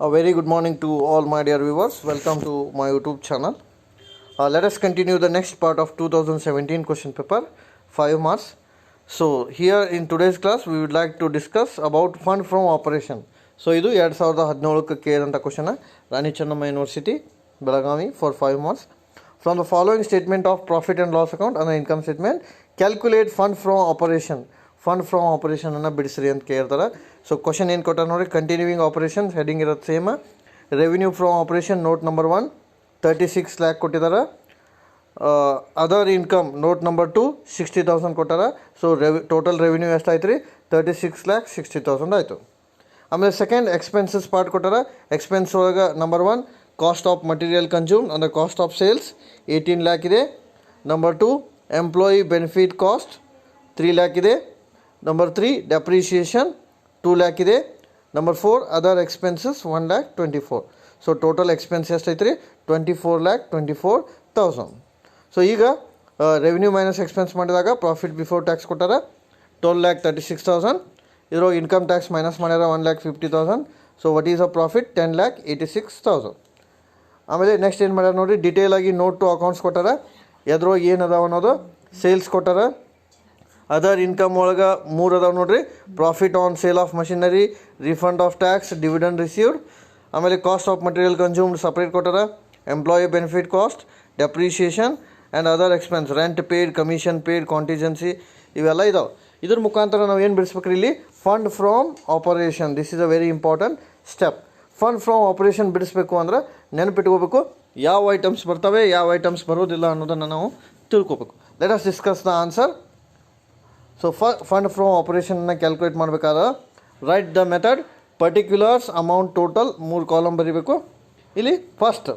A very good morning to all my dear viewers. Welcome to my YouTube channel. Let us continue the next part of 2017 question paper, 5 marks. So here in today's class we would like to discuss about fund from operation. So ಇದು 2017ಕ್ಕೆ ಕೇಳಿದಂಥ question Rani Chennamma university Belagavi for 5 marks. From the following statement of profit and loss account and the income statement, calculate fund from operation. Fund from ಆಪರೇಷನನ್ನು ಬಿಡಿಸ್ರಿ ಅಂತ ಕೇಳ್ತಾರೆ. So question ಏನು ಕೊಟ್ಟಾರೆ ನೋಡಿ, ಕಂಟಿನ್ಯೂಯಿಂಗ್ ಆಪರೇಷನ್ಸ್ ಹೆಡಿಂಗ್ ಇರೋದು same. Revenue from operation note number 1 36 lakh ಕೊಟ್ಟಿದ್ದಾರೆ. Other income note number 2 60,000 ಕೊಟ್ಟಾರ. ಸೊ ಟೋಟಲ್ ರೆವಿನ್ಯೂ ಎಷ್ಟಾಯ್ತು ರೀ? 36,60,000 ಆಯಿತು. ಆಮೇಲೆ ಸೆಕೆಂಡ್ ಎಕ್ಸ್ಪೆನ್ಸಸ್ ಪಾರ್ಟ್ ಕೊಟ್ಟಾರ. ಎಕ್ಸ್ಪೆನ್ಸ್ ಒಳಗೆ number 1 cost of material consume ಅಂದರೆ ಕಾಸ್ಟ್ ಆಫ್ ಸೇಲ್ಸ್ 18 lakh ಇದೆ. Number 2 employee benefit cost 3 lakh ಇದೆ. ನಂಬರ್ 3 ಡೆಪ್ರಿಷಿಯೇಷನ್ 2 lakh ಇದೆ. Number 4 other expenses 1,24,000. So total expense ಎಷ್ಟೈತೆ ರೀ? 24,24,000. ಸೊ ಈಗ ರೆವಿನ್ಯೂ ಮೈನಸ್ ಎಕ್ಸ್ಪೆನ್ಸ್ ಮಾಡಿದಾಗ ಪ್ರಾಫಿಟ್ ಬಿಫೋರ್ ಟ್ಯಾಕ್ಸ್ ಕೊಟ್ಟಾರ 12,36,000. ಇದ್ರೊಳಗೆ ಇನ್ಕಮ್ ಟ್ಯಾಕ್ಸ್ ಮೈನಸ್ ಮಾಡ್ಯಾರ 1,50,000. So what is a profit? 10,86,000. ಆಮೇಲೆ ನೆಕ್ಸ್ಟ್ ಏನು ಮಾಡ್ಯಾರ ನೋಡಿ, ಡಿಟೇಲ್ ಆಗಿ ನೋಟ್ ಟು ಅಕೌಂಟ್ಸ್ ಕೊಟ್ಟಾರ. ಎದ್ರೊಳಗೆ ಏನು ಅದಾವ ಅನ್ನೋದು ಸೇಲ್ಸ್ ಕೊಟ್ಟಾರ. ಅದರ್ ಇನ್ಕಮ್ ಒಳಗೆ 3 ಅದಾವೆ ನೋಡ್ರಿ. Profit on sale of machinery, refund of tax, dividend received. ಆಮೇಲೆ cost of material consumed separate ಕೊಟ್ಟಾರ. Employee benefit cost, depreciation and other expense, rent paid, commission paid, contingency ಇವೆಲ್ಲ ಇದಾವೆ. ಇದ್ರ ಮುಖಾಂತರ ನಾವು ಏನು ಬಿಡಿಸ್ಬೇಕ್ರಿ ಇಲ್ಲಿ? Fund from operation. This is a very important step. Fund from operation ಬಿಡಿಸ್ಬೇಕು ಅಂದ್ರೆ ನೆನಪಿಟ್ಕೋಬೇಕು ಯಾವ ಐಟಮ್ಸ್ ಬರ್ತವೆ, ಯಾವ ಐಟಮ್ಸ್ ಬರೋದಿಲ್ಲ ಅನ್ನೋದನ್ನು ನಾವು ತಿಳ್ಕೊಬೇಕು. Let us discuss the answer. So fund from ಆಪರೇಷನ್ನ ಕ್ಯಾಲ್ಕುಲೇಟ್ ಮಾಡಬೇಕಾದ್ರೆ write the method, particulars, amount, total 3 column ಬರೀಬೇಕು. ಇಲ್ಲಿ ಫಸ್ಟ್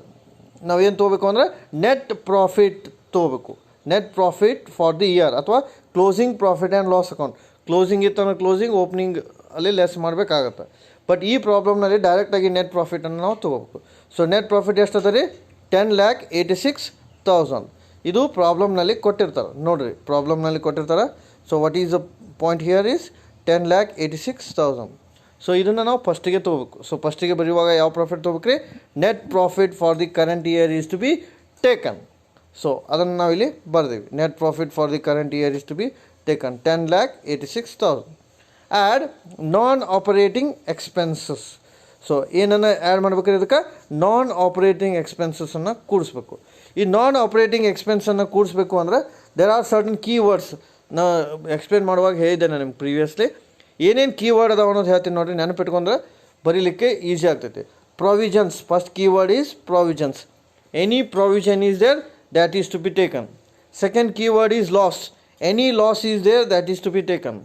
ನಾವೇನು ತೊಗೋಬೇಕು ಅಂದರೆ ನೆಟ್ ಪ್ರಾಫಿಟ್ ತೊಗೋಬೇಕು. Net profit for the year ಅಥವಾ closing profit and loss account. Closing ಇತ್ತಂದ್ರೆ ಕ್ಲೋಸಿಂಗ್, ಓಪನಿಂಗ್ ಅಲ್ಲಿ ಲೆಸ್ ಮಾಡಬೇಕಾಗತ್ತೆ. ಬಟ್ ಈ ಪ್ರಾಬ್ಲಮ್ನಲ್ಲಿ ಡೈರೆಕ್ಟಾಗಿ ನೆಟ್ ಪ್ರಾಫಿಟನ್ನು ನಾವು ತೊಗೋಬೇಕು. ಸೊ ನೆಟ್ ಪ್ರಾಫಿಟ್ ಎಷ್ಟು ಅದ ರೀ? 10,86,000. ಇದು ಪ್ರಾಬ್ಲಮ್ನಲ್ಲಿ ಕೊಟ್ಟಿರ್ತಾರೆ ನೋಡಿರಿ, ಪ್ರಾಬ್ಲಮ್ನಲ್ಲಿ ಕೊಟ್ಟಿರ್ತಾರೆ. So what is the point here is 10,86,000. So ಇದನ್ನು ನಾವು ಫಸ್ಟಿಗೆ ತೊಗೋಬೇಕು. ಸೊ ಫಸ್ಟಿಗೆ ಬರೆಯುವಾಗ ಯಾವ ಪ್ರಾಫಿಟ್ ತೊಗೋಬೇಕ್ರಿ? Net profit for the current year is to be taken. So ಅದನ್ನು ನಾವಿಲ್ಲಿ ಬರ್ದೀವಿ. Net profit for the current year is to be taken 10,86,000. Add non operating expenses. So ಏನನ್ನು ಆ್ಯಡ್ ಮಾಡ್ಬೇಕ್ರಿ? ಇದಕ್ಕೆ ನಾನ್ ಆಪರೇಟಿಂಗ್ ಎಕ್ಸ್ಪೆನ್ಸಸ್ಸನ್ನು ಕೂಡಿಸ್ಬೇಕು. ಈ ನಾನ್ ಆಪರೇಟಿಂಗ್ ಎಕ್ಸ್ಪೆನ್ಸನ್ನು ಕೂಡಿಸ್ಬೇಕು ಅಂದರೆ ದೇರ್ ಆರ್ ಸರ್ಟನ್ ಕೀವರ್ಡ್ಸ್. ನಾ explain ಮಾಡುವಾಗ ಹೇಳಿದ್ದೆ ನಾನು ನಿಮ್ಗೆ ಪ್ರೀವಿಯಸ್ಲಿ. ಏನೇನು ಕೀವರ್ಡ್ ಅದಾವ ಅನ್ನೋದು ಹೇಳ್ತೀನಿ ನೋಡಿರಿ, ನೆನಪಿಟ್ಕೊಂಡ್ರೆ ಬರೀಲಿಕ್ಕೆ ಈಸಿ ಆಗ್ತೈತಿ. Provisions, first keyword is provisions. Any provision is there that is to be taken. Second keyword is loss. Any loss is there that is to be taken.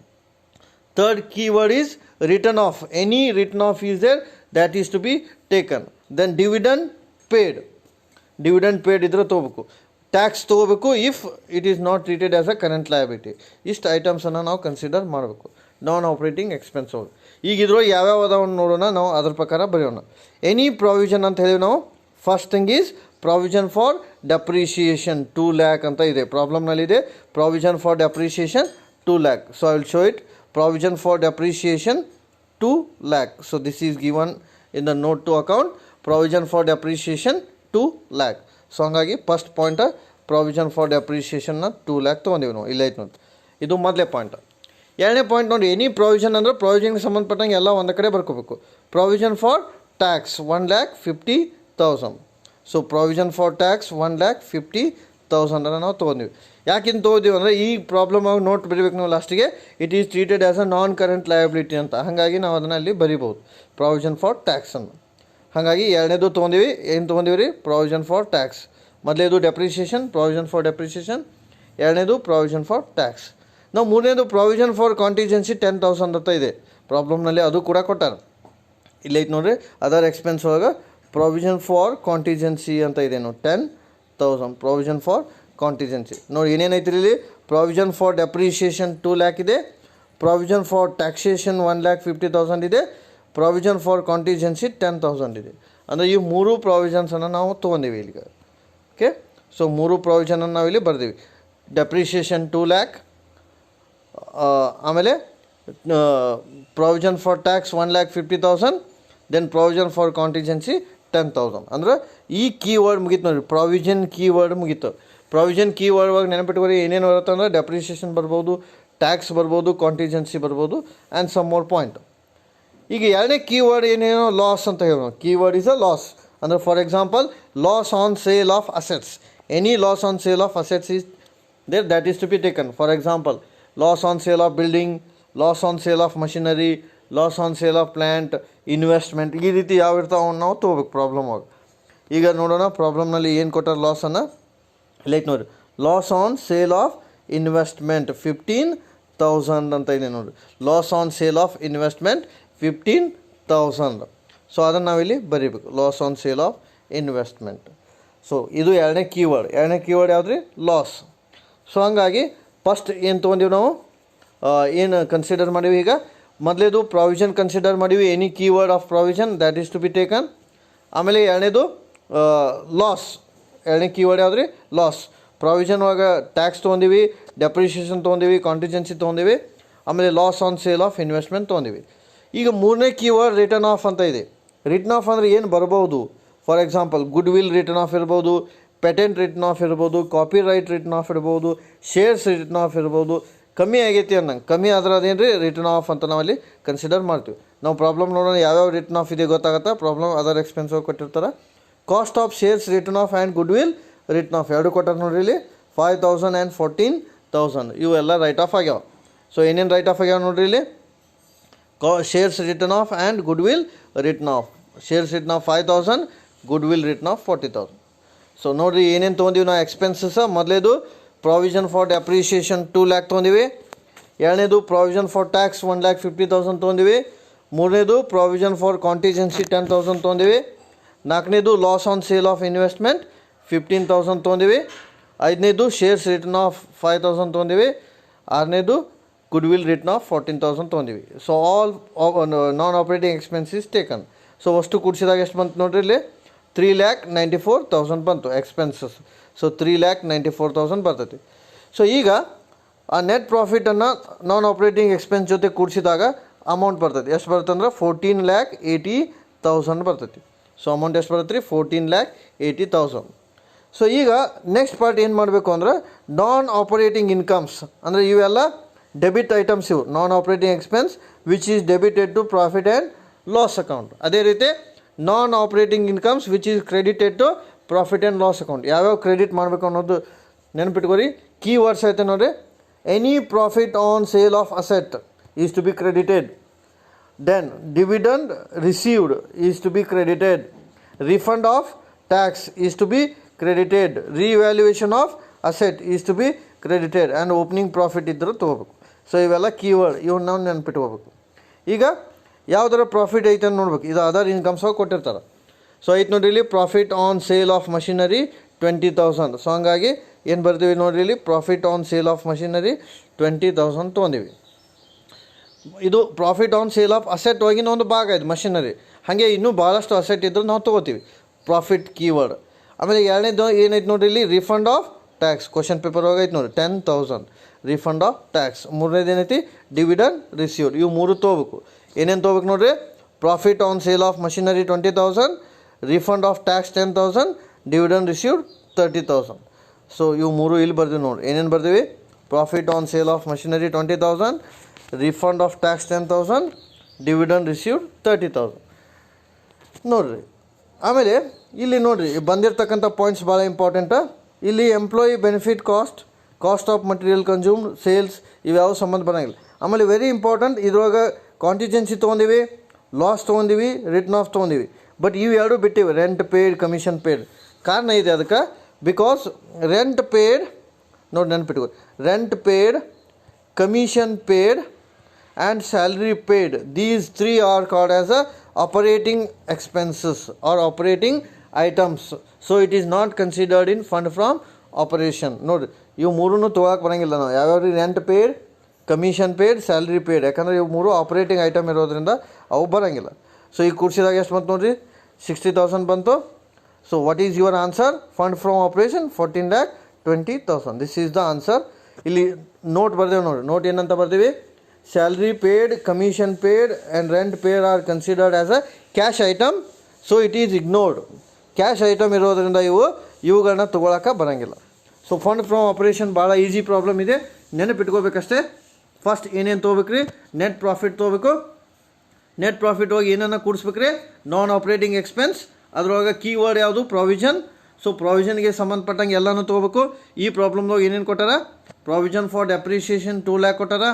Third keyword is written off. Any written off is there that is to be taken. Then dividend paid. Dividend paid ಇದ್ರೆ ತೊಗೋಬೇಕು. Tax ತೊಗೋಬೇಕು if it is not treated as a current liability. ಇಷ್ಟು ಐಟಮ್ಸನ್ನು ನಾವು consider ಮಾಡಬೇಕು ನಾನ್ operating expense ಒಳಗೆ. ಈಗ ಇದ್ರೊಳಗೆ ಯಾವ್ಯಾವ ಅದಾವನ್ನ ನೋಡೋಣ, ನಾವು ಅದ್ರ ಪ್ರಕಾರ ಬರೆಯೋಣ. ಎನಿ ಪ್ರಾವಿಷನ್ ಅಂತ ಹೇಳಿ ನಾವು first thing is provision for depreciation 2 lakh ಅಂತ ಇದೆ, ಪ್ರಾಬ್ಲಮ್ನಲ್ಲಿದೆ. Provision for depreciation 2 lakh. So I will show it. Provision for depreciation 2 lakh. So this is given in the note to account. Provision for depreciation 2 lakh. So ಹಂಗಾಗಿ first point provision for ಡೆಪ್ರಿಷಿಯೇಷನ್ನ 2 lakh ತೊಗೊಂಡಿವಿ ನಾವು. ಇಲ್ಲ ಐತೆ ನೋಡಿ, ಇದು ಮೊದಲೇ point. ಎರಡನೇ ಪಾಯಿಂಟ್ ನೋಡಿ, ಎನಿ ಪ್ರಾವಿಷನ್ ಅಂದರೆ ಪ್ರಾವಿಷನ್ಗೆ ಸಂಬಂಧಪಟ್ಟಂಗೆ ಎಲ್ಲ ಒಂದು ಕಡೆ ಬರ್ಕೋಬೇಕು. Provision for tax 1,50,000. So provision for tax 1,50,000 ನಾವು ತೊಗೊಂಡಿವಿ. ಯಾಕಿಂತ ತೊಗೋತೀವಿ ಅಂದರೆ ಈ ಪ್ರಾಬ್ಲಮ್ ಆಗಿ ನೋಟ್ ಬರೀಬೇಕು ನಾವು ಲಾಸ್ಟಿಗೆ. It is treated as a non current liability ಅಂತ. ಹಾಗಾಗಿ ನಾವು ಅದನ್ನು ಅಲ್ಲಿ ಬರಿಬೋದು, ಪ್ರಾವಿಷನ್ ಫಾರ್ ಟ್ಯಾಕ್ಸನ್ನು. ಹಾಗಾಗಿ ಎರಡನೇದು ತೊಗೊಂಡಿವಿ. ಏನು ತೊಗೊಂಡಿವಿ ರೀ? Provision for tax. ಮೊದಲೇದು ಡೆಪ್ರಿಷಿಯೇಷನ್, ಪ್ರಾವಿಷನ್ ಫಾರ್ ಡೆಪ್ರಿಷಿಯೇಷನ್. ಎರಡನೇದು ಪ್ರಾವಿಷನ್ ಫಾರ್ ಟ್ಯಾಕ್ಸ್. ನಾವು ಮೂರನೇದು ಪ್ರಾವಿಷನ್ ಫಾರ್ ಕಾಂಟಿಜೆನ್ಸಿ 10,000 ಅಂತ ಇದೆ ಪ್ರಾಬ್ಲಮ್ನಲ್ಲಿ, ಅದು ಕೂಡ ಕೊಟ್ಟಾರ. ಇಲ್ಲೈತೆ ನೋಡಿರಿ, ಅದರ್ ಎಕ್ಸ್ಪೆನ್ಸ್ ಒಳಗೆ ಪ್ರಾವಿಷನ್ ಫಾರ್ ಕಾಂಟಿಜೆನ್ಸಿ ಅಂತ ಇದೆ ನೋಡಿ, 10,000 ಪ್ರಾವಿಷನ್ ಫಾರ್ ಕಾಂಟಿಜೆನ್ಸಿ. ನೋಡಿ ಏನೇನೈತಿ ಇಲ್ಲಿ? ಪ್ರಾವಿಷನ್ ಫಾರ್ ಡೆಪ್ರಿಷಿಯೇಷನ್ 2 lakh ಇದೆ. ಪ್ರಾವಿಷನ್ ಫಾರ್ ಟ್ಯಾಕ್ಸೇಷನ್ 1,50,000 ಇದೆ. ಪ್ರಾವಿಷನ್ ಫಾರ್ ಕಾಂಟಿಜೆನ್ಸಿ 10,000 ಇದೆ. ಅಂದರೆ ಈ 3 ಪ್ರಾವಿಷನ್ಸನ್ನು ನಾವು ತೊಗೊಂಡೀವಿ ಇಲ್ಲಿಗೆ. ಓಕೆ, ಸೊ 3 ಪ್ರಾವಿಷನನ್ನು ನಾವು ಇಲ್ಲಿ ಬರ್ದೀವಿ. ಡೆಪ್ರಿಷಿಯೇಷನ್ 2 lakh, ಆಮೇಲೆ provision for tax 1,50,000, then provision for contingency 10,000. ಅಂದ್ರೆ ಈ ಕೀವರ್ಡ್ ಮುಗೀತು ನೋಡಿರಿ, ಪ್ರಾವಿಷನ್ ಕೀವರ್ಡ್ ಮುಗೀತು. ಪ್ರಾವಿಷನ್ ಕೀವರ್ಡ್ ಒಳಗೆ ನೆನಪಿಟ್ಕೊರಿ ಏನೇನು ಬರುತ್ತೆ ಅಂದ್ರೆ ಡೆಪ್ರಿಷಿಯೇಷನ್ ಬರ್ಬೋದು, ಟ್ಯಾಕ್ಸ್ ಬರ್ಬೋದು, ಕಾಂಟಿಜೆನ್ಸಿ ಬರ್ಬೋದು ಆ್ಯಂಡ್ ಸಮ್ ಮೋರ್ ಪಾಯಿಂಟ್. ಈಗ ಎರಡನೇ ಕೀವರ್ಡ್ ಏನೇನೋ ಲಾಸ್ ಅಂತ ಹೇಳೋಣ. Keyword is a loss. ಅಂದರೆ for example loss on sale of assets. Any loss on sale of assets is there that is to be taken. For example loss on sale of building, loss on sale of machinery, loss on sale of plant, investment, ಈ ರೀತಿ ಯಾವ ಇರ್ತಾವೆ ಅವನ್ನ ನಾವು ತೊಗೋಬೇಕು problem ಆಗಿ. ಈಗ ನೋಡೋಣ ಪ್ರಾಬ್ಲಮ್ನಲ್ಲಿ ಏನು ಕೊಟ್ಟಾರ ಲಾಸನ್ನು. ಲೈಕ್ ನೋಡಿ, loss on sale of investment 15,000 ಅಂತ ಇದೆ ನೋಡಿ. Loss on sale of investment 15,000. So ಅದನ್ನು ನಾವಿಲ್ಲಿ ಬರೀಬೇಕು, loss on sale of investment. So ಇದು ಎರಡನೇ ಕೀವರ್ಡ್. ಎರಡನೇ ಕೀವರ್ಡ್ ಯಾವ್ದು ರೀ? ಲಾಸ್. ಸೊ ಹಂಗಾಗಿ ಫಸ್ಟ್ ಏನು ತೊಗೊಂಡೀವಿ ನಾವು, ಏನು ಕನ್ಸಿಡರ್ ಮಾಡೀವಿ. ಈಗ ಮೊದಲೇದು ಪ್ರಾವಿಷನ್ ಕನ್ಸಿಡರ್ ಮಾಡೀವಿ, any keyword of provision that is to be taken. ಆಮೇಲೆ ಎರಡನೇದು ಲಾಸ್. ಎರಡನೇ ಕೀವರ್ಡ್ ಯಾವ್ದು ರೀ? ಲಾಸ್. ಪ್ರಾವಿಷನ್ ಒಳಗೆ ಟ್ಯಾಕ್ಸ್ ತೊಗೊಂಡಿವಿ, ಡೆಪ್ರಿಷಿಯೇಷನ್ ತೊಗೊಂಡಿವಿ, ಕಾಂಟಿಜೆನ್ಸಿ ತೊಗೊಂಡಿವಿ, ಆಮೇಲೆ loss on sale of investment ತೊಗೊಂಡಿವಿ. ಈಗ ಮೂರನೇ ಕೀವರ್ಡ್ ರಿಟರ್ನ್ ಆಫ್ ಅಂತ ಇದೆ. ರಿಟರ್ನ್ ಆಫ್ ಅಂದರೆ ಏನು ಬರ್ಬೋದು? For example good will written of ಇರ್ಬೋದು, ಪೇಟೆಂಟ್ ರಿಟರ್ನ್ ಆಫ್ ಇರ್ಬೋದು, ಕಾಪಿ ರೈಟ್ ರಿಟರ್ನ್ ಆಫ್ ಇರ್ಬೋದು, ಶೇರ್ಸ್ ರಿಟರ್ನ್ ಆಫ್ ಇರ್ಬೋದು. ಕಮ್ಮಿ ಆಗೈತಿ ಅನ್ನಂಗೆ, ಕಮ್ಮಿ ಆದ್ರೆ ಅದೇನು ರೀ ರಿಟರ್ನ್ ಆಫ್ ಅಂತ ನಾವಲ್ಲಿ ಕನ್ಸಿಡರ್ ಮಾಡ್ತೀವಿ. ನಾವು ಪ್ರಾಬ್ಲಮ್ ನೋಡೋಣ ಯಾವ್ಯಾವ ರಿಟರ್ನ್ ಆಫ್ ಇದೆ ಗೊತ್ತಾಗತ್ತಾ. ಪ್ರಾಬ್ಲಮ್ ಅದರ್ ಎಕ್ಸ್ಪೆನ್ಸ್ ಕೊಟ್ಟಿರ್ತಾರೆ. Cost of shares written off and goodwill written off ಎರಡು ಕೊಟ್ಟಾರ ನೋಡ್ರಿ ಇಲ್ಲಿ, 5,000 ಆ್ಯಂಡ್ 14,000. ಇವೆಲ್ಲ ರೈಟ್ ಆಫ್ ಆಗ್ಯಾವ. ಸೊ ಏನೇನು ರೈಟ್ ಆಫ್ ಆಗ್ಯಾವ ನೋಡ್ರಿ ಇಲ್ಲಿ, shares written off and goodwill written off. Shares written off 5,000, goodwill written off 40,000. So ನೋಡಿರಿ ಏನೇನು ತೊಗೊಂಡಿವಿ ನಾವು ಎಕ್ಸ್ಪೆನ್ಸಸ್. ಮೊದಲೇದು ಪ್ರಾವಿಷನ್ ಫಾರ್ ಡೆಪ್ರಿಷಿಯೇಷನ್ 2 lakh ತೊಗೊಂಡಿವಿ. ಎರಡನೇದು ಪ್ರಾವಿಷನ್ ಫಾರ್ ಟ್ಯಾಕ್ಸ್ 1,50,000 ತೊಗೊಂಡಿವಿ. ಮೂರನೇದು ಪ್ರಾವಿಷನ್ ಫಾರ್ ಕಾಂಟಿಜೆನ್ಸಿ 10,000 ತೊಗೊಂಡಿವಿ. ನಾಲ್ಕನೇದು loss on sale of investment 15,000 ತೊಗೊಂಡಿವಿ. ಐದನೇದು ಶೇರ್ಸ್ ರಿಟರ್ನ್ ಆಫ್ 5,000 ತೊಗೊಂಡಿವಿ. ಆರನೇದು ಗುಡ್ ವಿಲ್ ರಿಟರ್ನ್ ಆಫ್ 14,000 ತೊಗೊಂಡಿವಿ. So all non operating expenses taken. So ಅಷ್ಟು ಕೂಡಿಸಿದಾಗ ಎಷ್ಟು ಬಂತು ನೋಡ್ರಿ ಇಲ್ಲಿ, 3,94,000 ಬಂತು ಎಕ್ಸ್ಪೆನ್ಸಸ್. ಸೊ 3,94,000 ಬರ್ತೈತಿ. ಸೊ ಈಗ ಆ ನೆಟ್ ಪ್ರಾಫಿಟನ್ನು ನಾನ್ ಆಪ್ರೇಟಿಂಗ್ ಎಕ್ಸ್ಪೆನ್ಸ್ ಜೊತೆ ಕೂಡಿಸಿದಾಗ ಅಮೌಂಟ್ ಬರ್ತೈತಿ. ಎಷ್ಟು ಬರುತ್ತೆ ಅಂದ್ರೆ 14,80,000 ಬರ್ತೈತಿ. ಸೊ ಅಮೌಂಟ್ ಎಷ್ಟು ಬರುತ್ತೆ ರೀ? 14,80,000. ಸೊ ಈಗ ನೆಕ್ಸ್ಟ್ ಪಾರ್ಟ್ ಏನು ಮಾಡಬೇಕು ಅಂದ್ರೆ ನಾನ್ ಆಪರೇಟಿಂಗ್ ಇನ್ಕಮ್ಸ್ ಅಂದರೆ ಇವೆಲ್ಲ ಡೆಬಿಟ್ ಐಟಮ್ಸ್. ಇವು non operating expense which is debited to profit and loss account. ಅದೇ ರೀತಿ non operating incomes which is credited to profit and loss account. ಯಾವ್ಯಾವ ಕ್ರೆಡಿಟ್ ಮಾಡಬೇಕು ಅನ್ನೋದು ನೆನಪಿಟ್ಕೋರಿ. ಕೀ ವರ್ಡ್ಸ್ ಐತೆ ನೋಡಿರಿ. Any profit on sale of asset is to be credited. Then dividend received is to be credited. Refund of tax is to be credited. Revaluation of asset is to be credited. And opening profit ಇದ್ದರೆ ತೊಗೋಬೇಕು. So ಇವೆಲ್ಲ keyword, ಇವನ್ನ ನಾವು ನೆನ್ಪಿಟ್ಕೋಬೇಕು. ಈಗ ಯಾವುದರ profit ಐತೆ ಅಂತ ನೋಡ್ಬೇಕು. ಇದು ಅದರ್ ಇನ್ಕಮ್ಸ್ ಕೊಟ್ಟಿರ್ತಾರೆ. ಸೊ ಐತೆ ನೋಡ್ರಿ ಇಲ್ಲಿ profit on sale of machinery 20,000. So ಹಂಗಾಗಿ ಏನು ಬರ್ತೀವಿ ನೋಡ್ರಿ ಇಲ್ಲಿ, profit on sale of machinery 20,000 ತೊಗೊಂಡಿವಿ. ಇದು profit on sale of asset ಒಳಗಿನ ಒಂದು ಭಾಗ ಇದು ಮಷಿನರಿ. ಹಾಗೆ ಇನ್ನೂ ಭಾಳಷ್ಟು ಅಸೆಟ್ ಇದ್ದರೆ ನಾವು ತೊಗೋತೀವಿ ಪ್ರಾಫಿಟ್ ಕೀವರ್ಡ್. ಆಮೇಲೆ ಎರಡನೇದು ಏನೈತೆ ನೋಡ್ರಿ ಇಲ್ಲಿ, refund of tax. Question paper ಒಳಗೈತೆ ನೋಡಿರಿ 10,000 ರಿಫಂಡ್ ಆಫ್ ಟ್ಯಾಕ್ಸ್. ಮೂರನೇದು ಏನೈತಿ, ಡಿವಿಡೆಂಡ್ ರಿಸೀವ್ಡ್. ಇವು ಮೂರು ತೊಗೋಬೇಕು. ಏನೇನು ತೊಗೋಬೇಕು ನೋಡ್ರಿ, profit on sale of machinery 20,000, refund of tax 10,000, dividend received 30,000. So ಇವು ಮೂರು ಇಲ್ಲಿ ಬರ್ತೀವಿ ನೋಡಿರಿ. ಏನೇನು ಬರ್ತೀವಿ, profit on sale of machinery 20,000, refund of tax 10,000, dividend received 30,000 ನೋಡಿರಿ. ಆಮೇಲೆ ಇಲ್ಲಿ ನೋಡಿರಿ ಬಂದಿರತಕ್ಕಂಥ ಪಾಯಿಂಟ್ಸ್ ಭಾಳ ಇಂಪಾರ್ಟೆಂಟ. ಇಲ್ಲಿ employee benefit cost, cost of material consume, sales ಇವ್ಯಾವ ಸಂಬಂಧ ಬರೋಂಗಿಲ್ಲ. ಆಮೇಲೆ ವೆರಿ ಇಂಪಾರ್ಟೆಂಟ್, ಇದ್ರೊಳಗೆ ಕಾಂಟಿಜೆನ್ಸಿ ತೊಗೊಂಡಿವಿ, ಲಾಸ್ ತೊಗೊಂಡಿವಿ, ರಿಟರ್ನ್ ಆಫ್ ತೊಗೊಂಡಿವಿ. ಬಟ್ ಇವು ಎರಡು ಬಿಟ್ಟಿವಿ, ರೆಂಟ್ ಪೇಯ್ಡ್, ಕಮಿಷನ್ ಪೇಯ್ಡ್. ಕಾರಣ ಇದೆ ಅದಕ್ಕೆ, ಬಿಕಾಸ್ ರೆಂಟ್ ಪೇಯ್ಡ್ ನೋಡಿ ನೆನ್ಪಿಟ್ಕೊ, rent paid, commission paid and salary paid, these three are called as a operating expenses or operating items. So it is not considered in fund from operation. ನೋಡಿ ಇವು ಮೂರನ್ನು ತೊಗೊಳಕ್ಕೆ ಬರೋಂಗಿಲ್ಲ ನಾವು. ಯಾವ್ಯಾವ rent paid, commission paid, salary paid. ಯಾಕಂದರೆ ಇವು ಮೂರು ಆಪರೇಟಿಂಗ್ ಐಟಮ್ ಇರೋದ್ರಿಂದ ಅವು ಬರೋಂಗಿಲ್ಲ. ಸೊ ಈಗ ಕೂಡಿಸಿದಾಗ ಎಷ್ಟು ಬಂತು ನೋಡಿರಿ, 60,000 ಬಂತು. So what is your answer? Fund from operation 14,20,000. This is the answer. ಇಲ್ಲಿ ನೋಟ್ ಬರ್ದೇವೆ ನೋಡಿ. ನೋಟ್ ಏನಂತ ಬರ್ತೀವಿ, salary paid, commission paid and rent paid are considered as a cash item, so it is ignored. Cash item ಇರೋದ್ರಿಂದ ಇವುಗಳನ್ನ ತೊಗೊಳಕ್ಕೆ ಬರೋಂಗಿಲ್ಲ. So fund from operation ಭಾಳ easy problem ಇದೆ, ನೆನಪಿಟ್ಕೋಬೇಕಷ್ಟೇ. ಫಸ್ಟ್ ಏನೇನು ತೊಗೋಬೇಕ್ರಿ, ನೆಟ್ ಪ್ರಾಫಿಟ್ ತೊಗೋಬೇಕು. ನೆಟ್ ಪ್ರಾಫಿಟ್ ಹೋಗಿ ಏನನ್ನ ಕೂಡಿಸ್ಬೇಕ್ರಿ, ನಾನ್ ಆಪ್ರೇಟಿಂಗ್ ಎಕ್ಸ್ಪೆನ್ಸ್. ಅದರೊಳಗೆ ಕೀವರ್ಡ್ ಯಾವುದು, ಪ್ರಾವಿಷನ್. ಸೊ ಪ್ರಾವಿಷನ್ಗೆ ಸಂಬಂಧಪಟ್ಟಂಗೆ ಎಲ್ಲನೂ ತೊಗೋಬೇಕು. ಈ ಪ್ರಾಬ್ಲಮ್ದಾಗ ಏನೇನು ಕೊಟ್ಟಾರ, ಪ್ರಾವಿಷನ್ ಫಾರ್ ಡೆಪ್ರಿಷಿಯೇಷನ್ 2 lakh ಕೊಟ್ಟಾರ,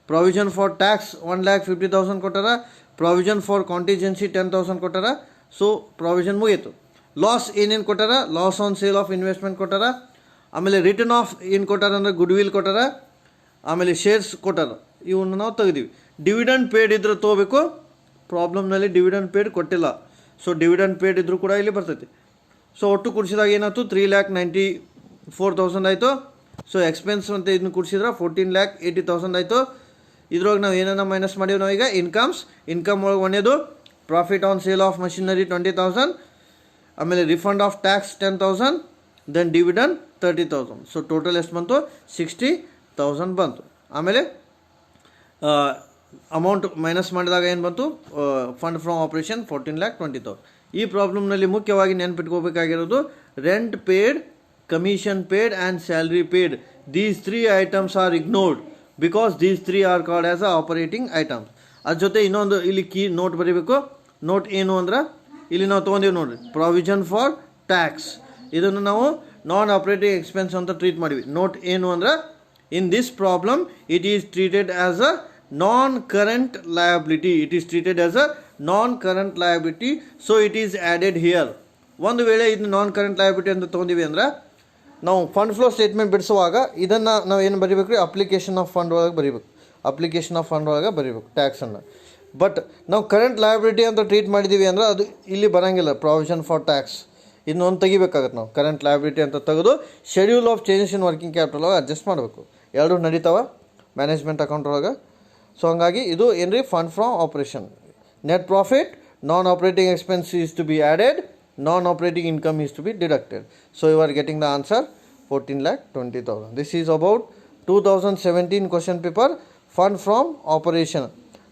ಪ್ರಾವಿಷನ್ ಫಾರ್ ಟ್ಯಾಕ್ಸ್ 1,50,000 ಕೊಟ್ಟಾರ, ಪ್ರಾವಿಷನ್ ಫಾರ್ ಕಾಂಟಿಜೆನ್ಸಿ 10,000 ಕೊಟ್ಟಾರ. ಸೊ ಪ್ರಾವಿಷನ್ ಮುಗೀತು. ಲಾಸ್ ಏನೇನು ಕೊಟ್ಟಾರ, loss on sale of investment ಕೊಟ್ಟಾರ. ಆಮೇಲೆ ರಿಟರ್ನ್ ಆಫ್ ಏನು ಕೊಟ್ಟಾರ ಅಂದರೆ ಗುಡ್ ವಿಲ್ ಕೊಟ್ಟಾರ. ಆಮೇಲೆ ಶೇರ್ಸ್ ಕೊಟ್ಟಾರ, ಇವನ್ನ ನಾವು ತೆಗೆದೀವಿ. ಡಿವಿಡೆಂಡ್ ಪೇಡ್ ಇದ್ರೆ ತೊಗೋಬೇಕು. ಪ್ರಾಬ್ಲಮ್ನಲ್ಲಿ ಡಿವಿಡೆಂಡ್ ಪೇಡ್ ಕೊಟ್ಟಿಲ್ಲ. ಸೊ ಡಿವಿಡೆಂಡ್ ಪೇಡ್ ಇದ್ರೂ ಕೂಡ ಇಲ್ಲಿ ಬರ್ತೈತಿ. ಸೊ ಒಟ್ಟು ಕೂಡಿಸಿದಾಗ ಏನಾಯ್ತು, 3,94,000 ಆಯಿತು. ಸೊ ಎಕ್ಸ್ಪೆನ್ಸ್ ಅಂತ ಇದನ್ನು ಕೂಡಿಸಿದ್ರೆ 14,80,000 ಆಯಿತು. ಇದ್ರೊಳಗೆ ನಾವು ಏನನ್ನ ಮೈನಸ್ ಮಾಡೀವಿ ನಾವೀಗ, ಇನ್ಕಮ್ ಒಳಗೆ ಒಂದೇದು profit on sale of machinery 20,000, ಆಮೇಲೆ refund of tax 10,000, then dividend 30,000. So total ಎಷ್ಟು ಬಂತು, 60,000 ಬಂತು. ಆಮೇಲೆ ಅಮೌಂಟ್ ಮೈನಸ್ ಮಾಡಿದಾಗ ಏನು ಬಂತು, ಫಂಡ್ ಫ್ರಮ್ ಆಪರೇಷನ್ 14,20,000. ಈ ಪ್ರಾಬ್ಲಮ್ನಲ್ಲಿ ಮುಖ್ಯವಾಗಿ ನೆನ್ಪಿಟ್ಕೋಬೇಕಾಗಿರೋದು rent paid, commission paid and salary paid. These 3 items are ignored because these 3 are called as a operating items. ಅದ್ರ ಜೊತೆ ಇನ್ನೊಂದು ಇಲ್ಲಿ ಕೀ ನೋಟ್ ಬರೀಬೇಕು. ನೋಟ್ ಏನು ಅಂದ್ರೆ ಇಲ್ಲಿ ನಾವು ತೊಗೊಂಡೀವಿ ನೋಡಿರಿ, ಪ್ರಾವಿಷನ್ ಫಾರ್ ಟ್ಯಾಕ್ಸ್. ಇದನ್ನು ನಾವು ನಾನ್ ಆಪರೇಟಿಂಗ್ ಎಕ್ಸ್ಪೆನ್ಸ್ ಅಂತ ಟ್ರೀಟ್ ಮಾಡಿವಿ. ನೋಟ್ ಏನು ಅಂದ್ರೆ, in this problem it is treated as a non-current liability. It is treated as a non-current liability, so it is added here. ಒಂದು ವೇಳೆ ಇದು ನಾನ್ ಕರೆಂಟ್ ಲಯಬಿಲಿಟಿ ಅಂತ ತೊಗೊಂಡಿವಿ ಅಂದ್ರೆ ನಾವು ಫಂಡ್ ಫ್ಲೋ ಸ್ಟೇಟ್ಮೆಂಟ್ ಬಿಡಿಸುವಾಗ ಇದನ್ನು ನಾವು ಏನು ಬರೀಬೇಕು ರೀ, ಅಪ್ಲಿಕೇಶನ್ ಆಫ್ ಫಂಡ್ ಒಳಗೆ ಬರೀಬೇಕು. ಅಪ್ಲಿಕೇಶನ್ ಆಫ್ ಫಂಡ್ ಒಳಗೆ ಬರೀಬೇಕು ಟ್ಯಾಕ್ಸನ್ನು. ಬಟ್ ನಾವು ಕರೆಂಟ್ ಲಯಬಿಲಿಟಿ ಅಂತ ಟ್ರೀಟ್ ಮಾಡಿದ್ದೀವಿ ಅಂದ್ರೆ ಅದು ಇಲ್ಲಿ ಬರೋಂಗಿಲ್ಲ. ಪ್ರಾವಿಷನ್ ಫಾರ್ ಟ್ಯಾಕ್ಸ್ ಇನ್ನೊಂದು ತೆಗಿಬೇಕಾಗತ್ತೆ. ನಾವು ಕರೆಂಟ್ ಲಯಬಿಲಿಟಿ ಅಂತ ತೆಗೆದು schedule of changes in working capital ಒಳಗೆ ಅಡ್ಜಸ್ಟ್ ಮಾಡಬೇಕು. ಎರಡೂ ನಡೀತಾವ ಮ್ಯಾನೇಜ್ಮೆಂಟ್ ಅಕೌಂಟ್ ಒಳಗೆ. ಸೊ ಹಂಗಾಗಿ ಇದು ಏನು ರೀ, fund from operation. Net profit, non operating expense is to be added, non operating income is to be deducted. So you are getting the answer 14,20,000. This is about 2017 question paper, fund from operation.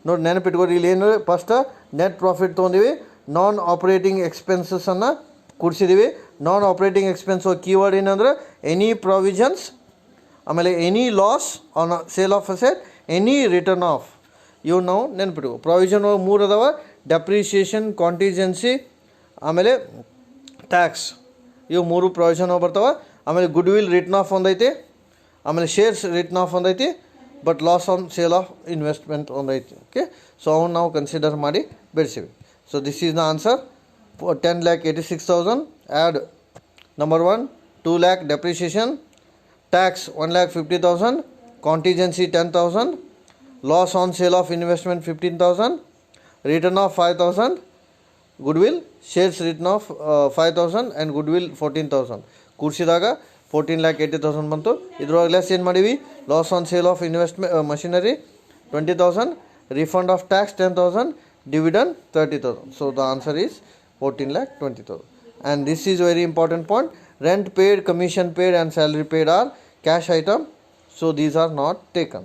ನೋಡಿ ನೆನಪಿಟ್ಕೋರಿ, ಇಲ್ಲಿ ಏನು first net profit ತೊಗೊಂಡಿವಿ, non operating ಎಕ್ಸ್ಪೆನ್ಸಸ್ಸನ್ನು ಕೂಡಿಸಿದ್ದೀವಿ. ನಾನ್ operating expense keyword ಏನಂದ್ರೆ any provisions, ಆಮೇಲೆ any loss on sale of asset, any return of. ಇವು ನಾವು ನೆನ್ಪಿಟ್ಕೋ. ಪ್ರಾವಿಷನ್ 3 ಅದಾವ, ಡೆಪ್ರಿಷಿಯೇಷನ್, ಕಾಂಟಿಜೆನ್ಸಿ, ಆಮೇಲೆ ಟ್ಯಾಕ್ಸ್. ಇವು 3 ಪ್ರಾವಿಷನ್ ಬರ್ತಾವೆ. ಆಮೇಲೆ ಗುಡ್ ವಿಲ್ ರಿಟರ್ನ್ ಆಫ್ ಒಂದೈತಿ, ಆಮೇಲೆ ಶೇರ್ಸ್ ರಿಟರ್ನ್ ಆಫ್ ಒಂದೈತಿ, but loss on sale of investment ಒಂದೈತಿ. ಓಕೆ, ಸೊ ಅವನ್ನ ನಾವು ಕನ್ಸಿಡರ್ ಮಾಡಿ ಬೆಳೆಸಿವಿ. So this is the answer. 10,86,000. Add number 1, 2 lakh depreciation, tax 1,50,000, contingency 10,000, loss on sale of investment 15,000, return of 5,000, goodwill, shares return of 5,000 and goodwill 14,000. ಕೂಡಿಸಿದಾಗ 14,80,000 ಬಂತು. ಇದ್ರೊಳಗೆ less ಏನು ಮಾಡೀವಿ, loss on sale of investment machinery 20,000, refund of tax 10,000, dividend 30,000. So the answer is 14,20,000. And this is very important point. Rent paid, commission paid and salary paid are cash item. So these are not taken.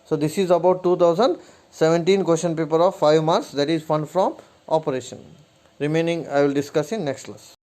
So this is about 2017 question paper of 5 marks, that is fund from operation. Remaining I will discuss in next class.